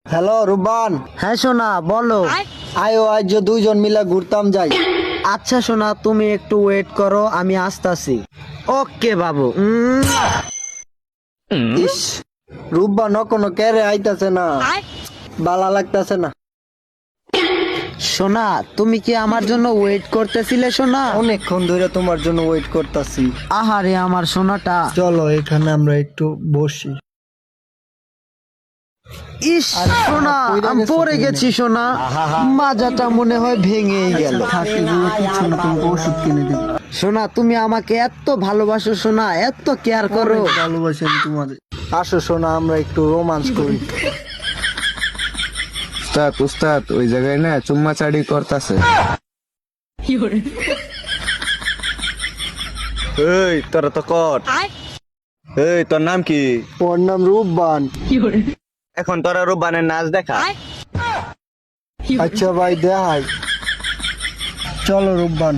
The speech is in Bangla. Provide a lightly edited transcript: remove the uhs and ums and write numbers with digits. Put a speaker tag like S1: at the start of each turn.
S1: হ্যালো রুবান।
S2: হ্যাঁ সোনা বলো।
S1: আয়ো আজ দুইজন মিলা ঘুরতাম যাই।
S2: আচ্ছা সোনা তুমি একটু ওয়েট করো, আমি আসতাছি। ওকে বাবু।
S1: ইস রুবান কোনো কেরে আইতাছে না, বালা লাগতাছে না।
S2: সোনা তুমি কি আমার জন্য ওয়েট করতেছিলে সোনা?
S1: অনেকক্ষণ ধরে তোমার জন্য ওয়েট করতাছি।
S2: আহারে আমার সোনাটা।
S1: চলো এখানে আমরা একটু বসি।
S2: ইস
S1: আরে
S2: সোনা
S1: পইড়া
S2: আমি
S1: গেছো
S2: পড়ে
S1: তুমি।
S2: গেছি সোনা, মাজাটা মনে হয় ভেঙেই গেল।
S1: থাকি কিছু না, তোমাকে ওষুধ কিনে দেবো।
S2: সোনা তুমি আমাকে এত ভালোবাসো সোনা, এত কেয়ার করো।
S1: ভালোবাসি আমি তোমাদের। আসো সোনা আমরা একটু রোমান্স করি।
S3: উস্তাদ উস্তাদ ওই জায়গায় না চুম্মা চাড়ি করতেছে।
S4: এই তোরা তো কর। এই তোর নাম কি?
S1: ওর নাম রূপবান।
S4: এখন তোরা রূপবানের নাচ দেখা।
S1: আচ্ছা ভাই দেখাই, চলো রূপবান।